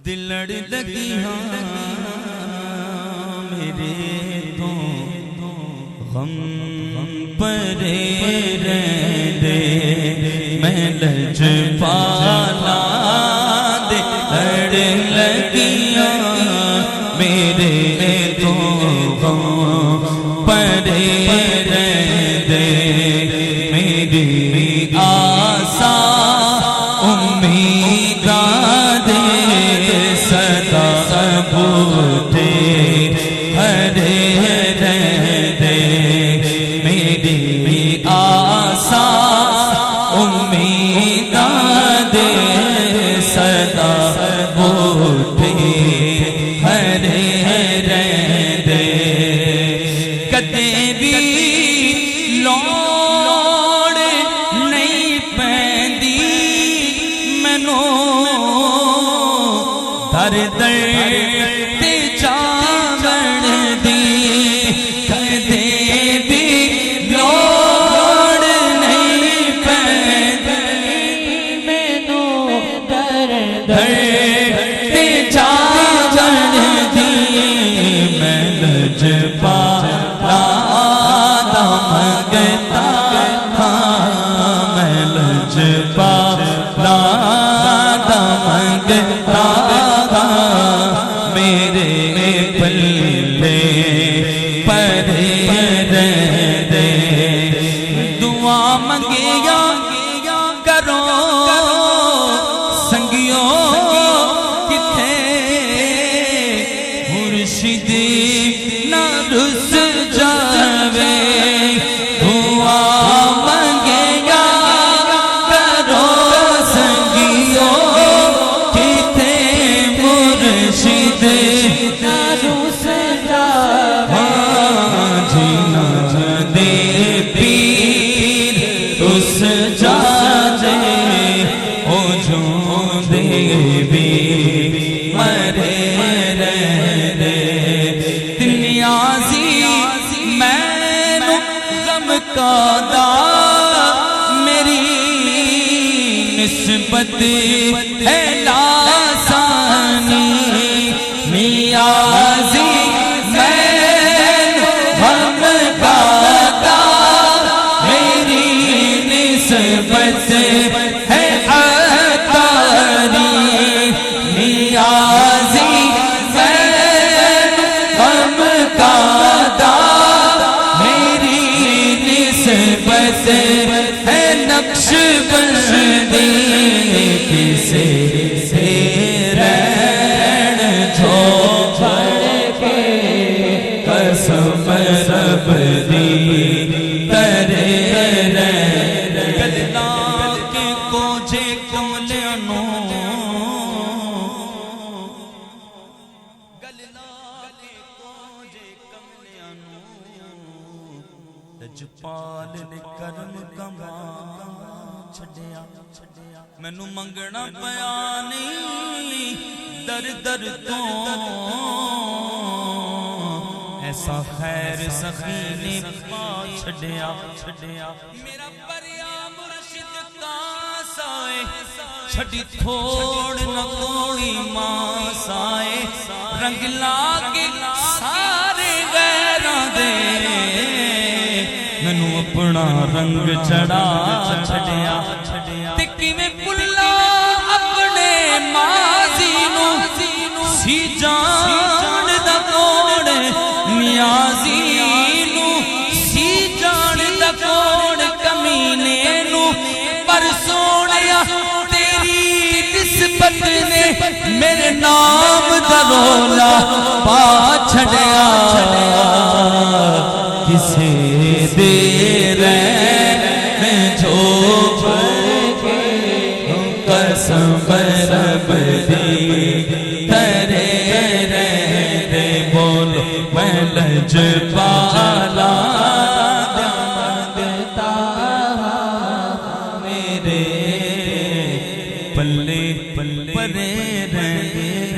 دلڑ لگی ہاں میرے تو غم پرے رہنے میں لج پالا دلڑ لگیاں میرے تو غم پرے رہنے میری آسا امیداں دے صدا بوٹے ہرے رہنے میری آسا امیداں دے صدا بوٹے ہرے رہنے کدے بھی لوڑ نہیں پیندی مینوں در در تے جاون دی کدے بھی لوڑ نہیں پیندی مینوں در در تے جاون دی میں لج پالا دا منگتا ہاں میں لج پالا دا منگتا میرے پلے پرے رہنے دعا منگیا کرو سنگیوں کتھے مرشد نہ رس جاوے دعا منگیا کرو سنگیوں کتھے مرشد نہ رس جاوے جینا دے پیر رس جاوے او جو دے بھی مرے رہنے نیازی میں غم کا دا میری نسبت ہے لاسانی نیازی میں غم کا دا میری نسبت ہے عطاری نیازی غم کا دا میری نسبت ہے نقش بندی کسے سے رین چھوڑ کے قسم رب دی ترے گلنا کے کوجے کملیانوں لجپال نے کرم کما چھڑیا مینوں منگنا پیا نہیں در در تو ایسا خیر سخی نے پا چھڑیا میرا پریا مرشد کاس آئے چھڑی تھوڑ نہ کوئی ماس آئے رنگ لاگے سارے غیراں دے مینوں اپنا رنگ چڑھا چھڑیا تکی میں پلا اپنے ماضی نو سی جان دا کون نیازی نو سی جان دا کون کمینے نو پر سونیا تیری نسبت نے میرے نام دا رولا پا چھڑیا کسے دے رہنے چھوڑ کے قسم رب دی ترے رہنے بولو میں لج پالا دا منگتا میرے پلے پرے رہنے